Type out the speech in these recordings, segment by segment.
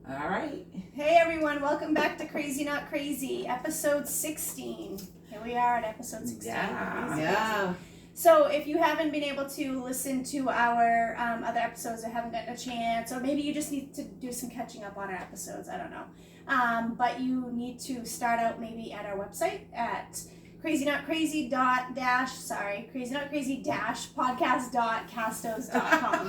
All right. Hey everyone, welcome back to Crazy Not Crazy, episode 16. Here we are at episode 16. Yeah. So if you haven't been able to listen to our other episodes or haven't gotten a chance, or maybe you just need to do some catching up on our episodes, I don't know. But you need to start out maybe at our website at crazynotcrazy-podcast.castos.com.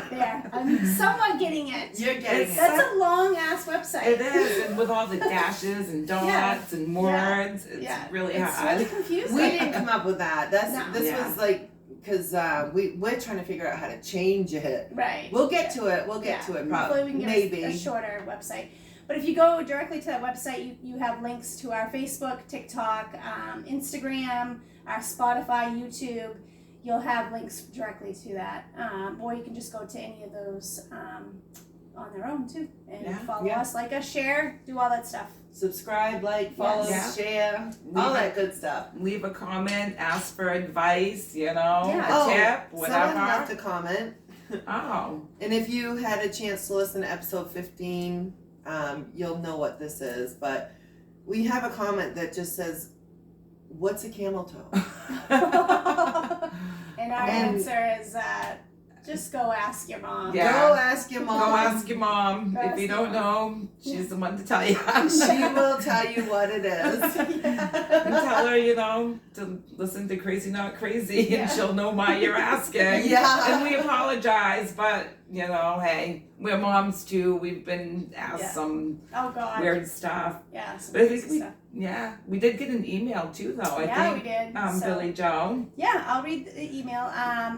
There, I'm somewhat getting it. You're getting it. That's a long ass website. It is, and with all the dashes and dots and words, it's really It's hard. really confusing. We didn't come up with that. This Yeah. was like, because we're trying to figure out how to change it. Right. We'll get to it. We'll get to it probably. Hopefully we can get Maybe. a shorter website. But if you go directly to that website, you have links to our Facebook, TikTok, Instagram, our Spotify, YouTube. You'll have links directly to that. Or you can just go to any of those on their own too. And follow us, like us, share, do all that stuff. Subscribe, like, follow, share, all that good stuff. Leave a comment, ask for advice, a tip, whatever. Someone left a comment. Oh. And if you had a chance to listen to episode 15, you'll know what this is. But we have a comment that just says, "What's a camel toe?" And our answer is just go ask your mom. Yeah. Go ask your mom. Go ask your mom. Go If ask you your don't know, she's the one to tell you. She will tell you what it is. And tell her, to listen to Crazy Not Crazy, and she'll know why you're asking. Yeah. And we apologize, but, hey, we're moms too. We've been asked some weird stuff. Yeah, some But I crazy think stuff. we did get an email too, though. I think, we did. Billy Joe. Yeah, I'll read the email.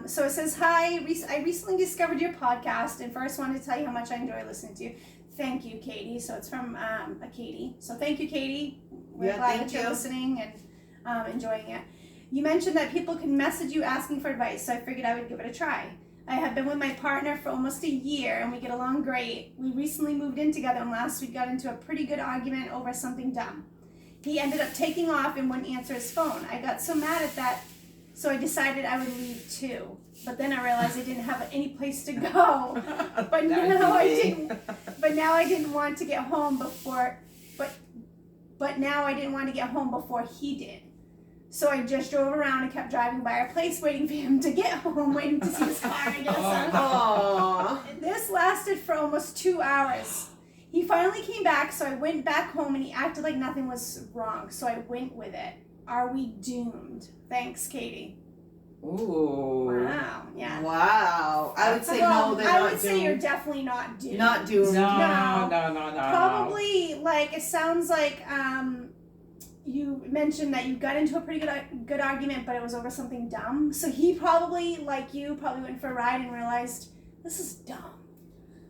So it says, "Hi, I recently discovered your podcast and first wanted to tell you how much I enjoy listening to you. Thank you, Katie." So it's from a Katie. So thank you, Katie. We're glad that you're listening and enjoying it. You mentioned that people can message you asking for advice, so I figured I would give it a try. I have been with my partner for almost a year and we get along great. We recently moved in together and last week got into a pretty good argument over something dumb. He ended up taking off and wouldn't answer his phone. I got so mad at that, so I decided I would leave too. But then I realized I didn't have any place to go. But now I didn't want to get home before. But now I didn't want to get home before he did. So I just drove around and kept driving by our place, waiting for him to get home, waiting to see his car and get us out. Aww. This lasted for almost 2 hours. He finally came back, so I went back home and he acted like nothing was wrong, so I went with it. Are we doomed? Thanks, Katie. Ooh. Wow. Yeah. Wow. I would say no, they're not I would doomed. say you're definitely not doomed. Not doomed. No. Probably, it sounds like you mentioned that you got into a pretty good argument, but it was over something dumb. So he probably, like you, went for a ride and realized, this is dumb.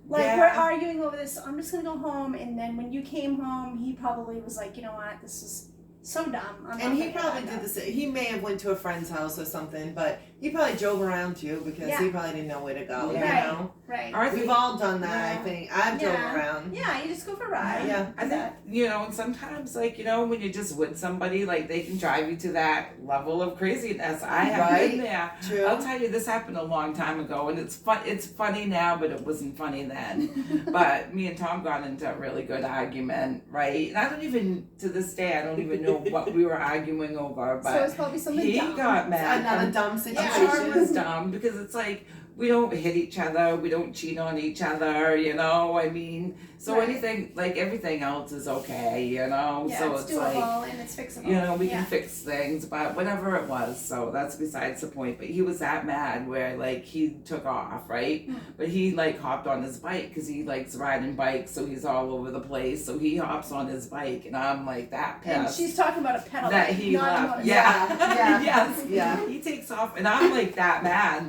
We're arguing over this, so I'm just going to go home. And then when you came home, he probably was like, you know what, this is so dumb. And he probably did the same. He may have went to a friend's house or something, but he probably drove around too because he probably didn't know where to go. Right. You know? Right. We've all done that, I think. I've drove around. Yeah, you just go for a ride. Yeah. I think, and sometimes, when you're just with somebody, they can drive you to that level of craziness. I have been there. True. I'll tell you, this happened a long time ago, and it's funny now, but it wasn't funny then. But me and Tom got into a really good argument, right? And I don't even, to this day, I don't even know what we were arguing over, but so it's probably something he dumb. got mad. Another dumb situation. I'm sure it was dumb because it's we don't hit each other, we don't cheat on each other, so anything, everything else is okay, Yeah, so it's doable and it's fixable. We can fix things, but whatever it was, so that's besides the point. But he was that mad where, he took off, right? But he, hopped on his bike because he likes riding bikes, so he's all over the place, so he hops on his bike, and I'm, that pissed. And she's talking about a pedal that bike, he not a left. motorcycle. Yeah. Yeah. Yes. He takes off, and I'm, that mad,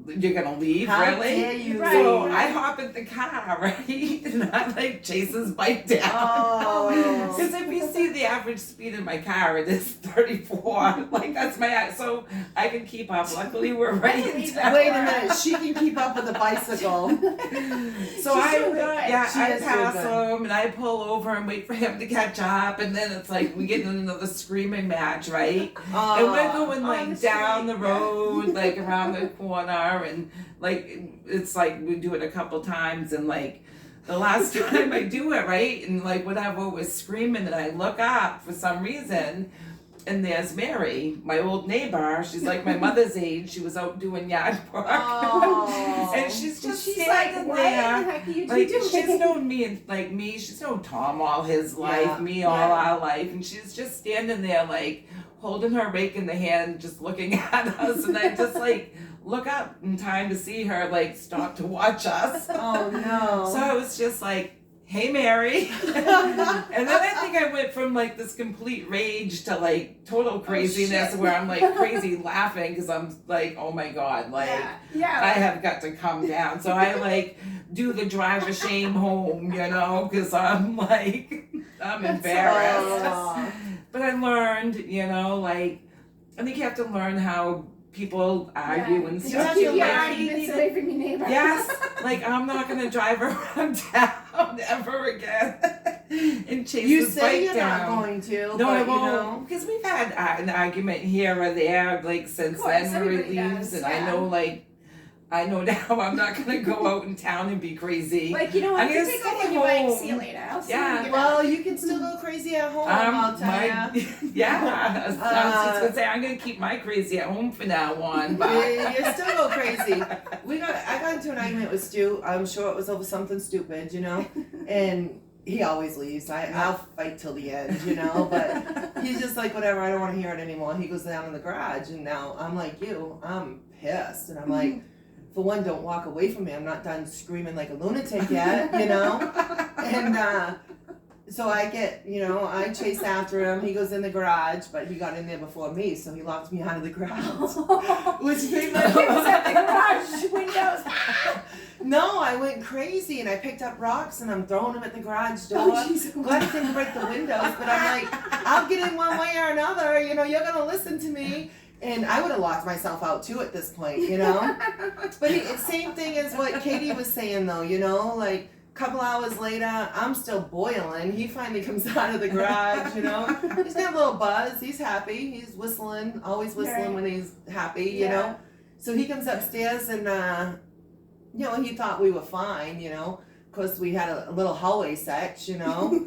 you're gonna leave, How really? dare you So leave? I hop in the car, right? And I chase his bike down. Oh. Because if you see the average speed in my car, it is 34. That's so I can keep up. Luckily, we're right in town. Wait a minute, she can keep up with a bicycle. So I pass good. him and I pull over and wait for him to catch up, and then it's we get in another screaming match, right? And we're going down the road, around the corner, and it's we do it a couple times, and the last time I do it, right? And like whatever was screaming, and I look up for some reason, and there's Mary, my old neighbor. She's like my mother's age. She was out doing yard work. Oh. And she's just She's standing like, what there. the heck are you Like doing? she's known me and like me, she's known Tom all his life, Yeah. me all our life, and she's just standing there like holding her rake in the hand, just looking at us, and I just like look up in time to see her like stop to watch us. Oh no. So I was just like, hey Mary. And then I think I went from like this complete rage to like total craziness shit. where I'm like crazy laughing because I'm like, oh my god, like yeah. I have got to calm down. So I like do the drive of shame home, you know, because I'm like, I'm That's embarrassed. Aw. But I learned, you know, like, I think you have to learn how people argue and You stuff. have Keep to your learn. arguments away from your neighbor. Yes, like I'm not gonna drive around town ever again and chase You this say bike you're down. not going to, No, but I you know. won't, because we've had an argument here or there, like since Of course, then where it everybody leaves, does, and yeah. I know now I'm not gonna go out in town and be crazy. Like, you know what? I'm You can gonna take off stay on your bike. home. See you later. I'll see Yeah. you when you Well, you can still go crazy at home, I'll tell ya. Yeah, I was just gonna say I'm gonna keep my crazy at home from now on. But You still go crazy. I got into an argument with Stu. I'm sure it was over something stupid, you know, and he always leaves. I'll fight till the end, you know, but he's just like, whatever, I don't want to hear it anymore. He goes down in the garage, and now I'm like you, I'm pissed, and I'm like, for one, don't walk away from me. I'm not done screaming like a lunatic yet, you know, and so I get, you know, I chase after him. He goes in the garage, but he got in there before me, so he locked me out of the garage. Which made my He was at the garage windows. No, I went crazy and I picked up rocks and I'm throwing them at the garage door. Oh, jeez. Glad it didn't break the windows, but I'm like, I'll get in one way or another, you know, you're gonna listen to me. And I would have locked myself out too at this point, you know? But it's same thing as what Katie was saying though, you know, like a couple hours later, I'm still boiling. He finally comes out of the garage, you know? He's got a little buzz, he's happy, he's whistling, always whistling Right. when he's happy, you know? So he comes upstairs and, you know, he thought we were fine, you know? Because we had a little hallway sex, you know?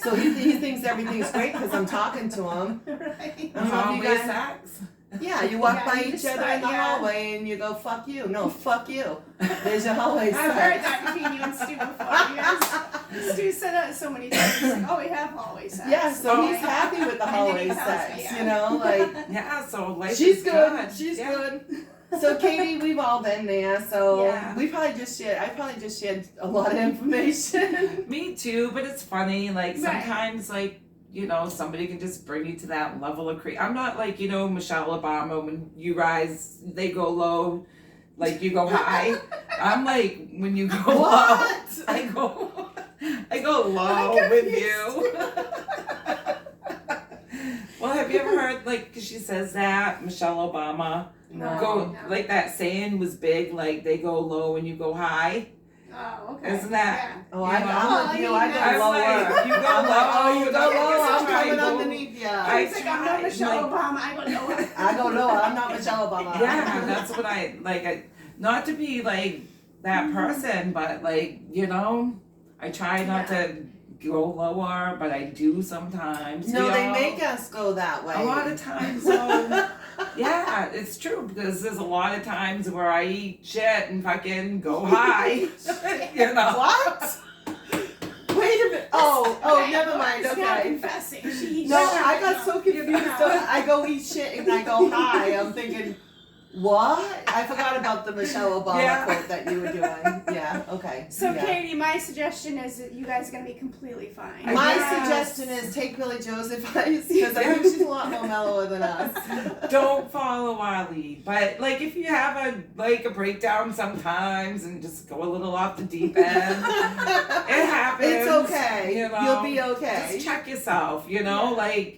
So he thinks everything's great because I'm talking to him. Right. I don't know if you guys- sex. Yeah, you walk Yeah, by you each just other start- in the yeah. hallway and you go, fuck you. No, fuck you. There's your hallway I've heard sex. that between you and Stu before. You guys, Stu said that so many times. He's like, oh, we have hallway sex. Yeah, so Oh, he's yeah. happy with the And then he hallway tells me, sex, yeah. you know? Like, Yeah, so life she's is good. She's Yeah. good. So Katie, we've all been there. So Yeah. I probably just shared a lot of information. Me too, but it's funny. Like Right. sometimes, like you know, somebody can just bring you to that level of I'm not like you know Michelle Obama when you rise, they go low, like you go high. I'm like when you go What? low, I go low I'm with confused. you. Well, have you ever heard like 'cause she says that Michelle Obama No. go no. like that saying was big, like they go low and you go high. Oh, okay. Isn't that- Oh, You know? I'm with you. I go I'm lower. like, you go I'm like, low, oh, you go I guess low. I I'm try coming to go- underneath you. I He's like, I'm not tried, Michelle like- Obama. I go lower. I go lower. I'm not Michelle Obama. Yeah, that's what I like. Not to be like that person, but like you know, I try not to go lower, but I do sometimes. No, We they all- make us go that way. a lot of times. So yeah, it's true because there's a lot of times where I eat shit and fucking go high. You know What? Wait a minute. Oh, Okay, never mind. She's not Okay. confessing. She, No, I got so confused. So I go eat shit and I go high. I'm thinking, what? I forgot about the Michelle Obama Yeah. quote that you were doing. Yeah. Okay. So, yeah. Katie, my suggestion is that you guys are going to be completely fine. My Yes. suggestion is take Billy Joe's advice because I think she's a lot more mellower than us. Don't follow our lead, but like if you have a breakdown sometimes and just go a little off the deep end, it happens. It's okay. You know, You'll be okay. Just check yourself. You know, Yeah. like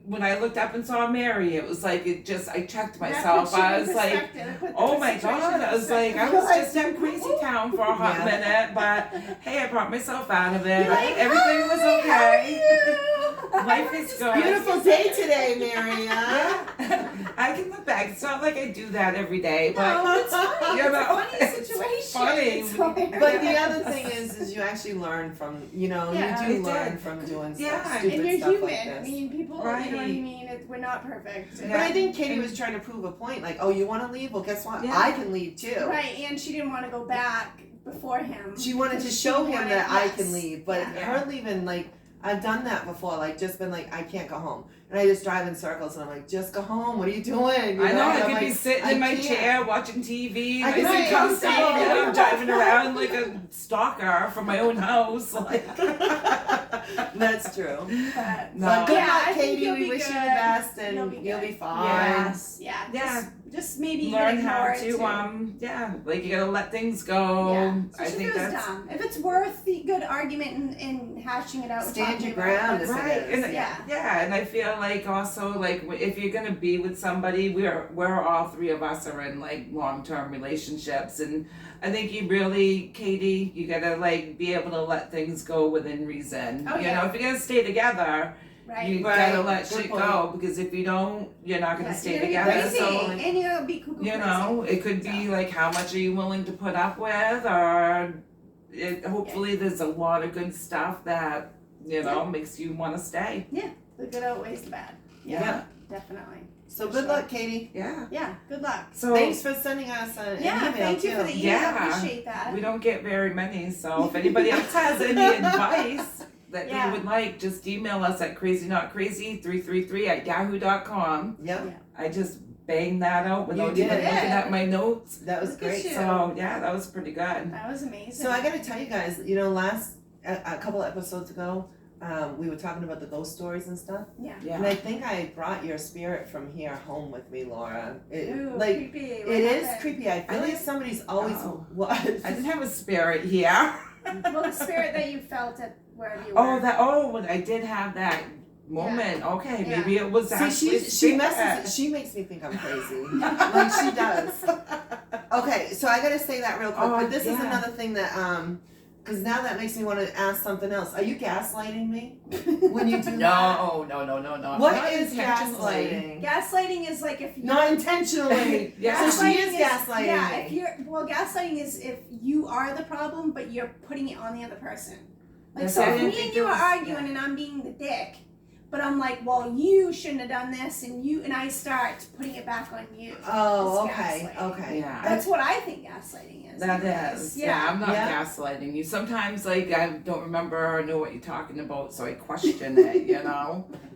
when I looked up and saw Mary, it was like I checked That myself. puts you I in was like, perspective. It put the oh my situation god! in I was like, I perspective. was just in crazy town for a hot Yeah. minute, but hey, I brought myself out of it. You're like, Everything was "Hi, okay. how are you?" Life is good. Beautiful day today, Maria. Yeah. I can look back. It's not like I do that every day, but No, it's funny. you It's know, a funny it's situation. funny. It's hilarious. But the other thing is you actually learn from, Yeah. you You do learn did. from doing Yeah. stuff, And stupid and you're stuff human. like this. I mean, people, you know what I Right. mean? We're not perfect. But I think Katie was trying to prove a point, like, oh, you want to leave? Well, guess what? Yeah. I can leave too. Right, and she didn't want to go back before him. She wanted to She show him wanted- that I yes. can leave, but Yeah. her leaving, like, I've done that before, like, just been like, I can't go home. And I just drive in circles and I'm like, just go home, what are you doing? You I know, I And I'm could be like, sitting I in my can't. chair watching TV, I nice can and see comfortable, you. and I'm driving around like a stalker from my own house. Like, That's true. But, No. But good Yeah, luck, I think Katie. you'll We be wish you the good. best and You'll be you'll good. be fine. yes, yeah, Yeah. just maybe learn even how ignore it to, too. like you gotta let things go. Yeah. I Especially think if it was that's dumb. If it's worth the good argument and hashing it out, and Stand talking your about ground it, if it right. is. And Yeah. yeah, and I feel like also like if you're gonna be with somebody, we're all three of us are in like long-term relationships, and I think you really, Katie, you gotta like be able to let things go within reason. Oh, you yeah. know, if you're gonna stay together, right? you Right. gotta let Good shit point. go, because if you don't, you're not gonna Yeah, stay you're gonna together. be That's crazy, so- and you're gonna be cuckoo You crazy. know, it could be like how much are you willing to put up with, or hopefully there's a lot of good stuff that makes you want to stay. The good outweighs the bad. Yeah. Definitely. So For good sure. luck, Katie. Yeah. Yeah. Good luck. So Thanks for sending us an Yeah. email Thank you too. for the email. Yeah. Appreciate that. we don't get very many, so if anybody else has any advice that Yeah. they would like, just email us at crazynotcrazy333@yahoo.com. Yep, I just banged that out without You even did. looking at my notes. that was Look at great. you. So yeah, that was pretty good. That was amazing. So I gotta tell you guys, a couple episodes ago, we were talking about the ghost stories and stuff. Yeah. And I Yeah. think I brought your spirit from here home with me, Laura. Ooh, Like, creepy. it is creepy. I feel I like didn't- somebody's always Oh. what? I didn't have a spirit here. Well, the spirit that you felt at wherever you were. I did have that moment. Okay, Yeah. maybe it was See, actually she makes me think I'm crazy. Like she does. Okay, so I gotta say that real quick. Oh, But this is yeah. another thing that because now that makes me want to ask something else. Are you gaslighting me when you do that? No. What Not is intentionally. gaslighting? Gaslighting is like if you. Not intentionally. Yeah. So she is gaslighting Yeah, me. if you're gaslighting is if you are the problem, but you're putting it on the other person. Like Yes, so, I if didn't me think and you there are was- arguing and I'm being the dick, but I'm like, well, you shouldn't have done this, and I start putting it back on you. Oh, It's okay, gaslighting. okay. Yeah. That's what I think gaslighting is. That because- is. Yeah, I'm not Yeah. gaslighting you. Sometimes, like, I don't remember or know what you're talking about, so I question it,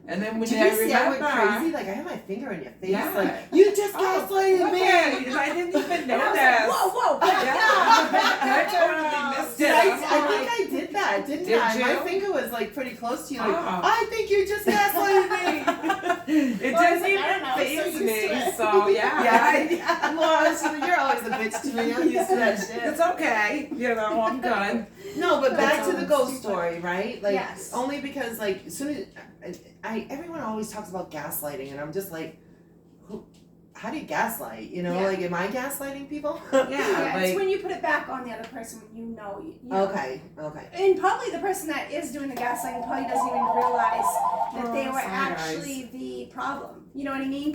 And then when Did I you see I remember. went crazy? Like I had my finger in your face. Yeah. Like you just Oh, gaslighted me. okay, I didn't even And I know was this. like, whoa, back Yeah. up. I totally missed Did it. I I'm think like, I did that, didn't Did I? you? My finger was like pretty close to you. Like, Oh. I think you just gaslighted me. it Well, I was didn't like, I don't know, I'm even so phase used to me, it. so yeah. Yeah, Laura, you're always a bitch to me. I'm used to that shit. It's okay, I'm good. No, but back to the That's ghost stupid. story, right? Like, Yes. only because like as soon as everyone always talks about gaslighting, and I'm just like, how do you gaslight? Yeah. Like, am I gaslighting people? Yeah, Yeah, like, it's when you put it back on the other person when you know. You know. Okay. And probably the person that is doing the gaslighting probably doesn't even realize that they Oh, were sorry, guys. actually the problem. You know what I mean?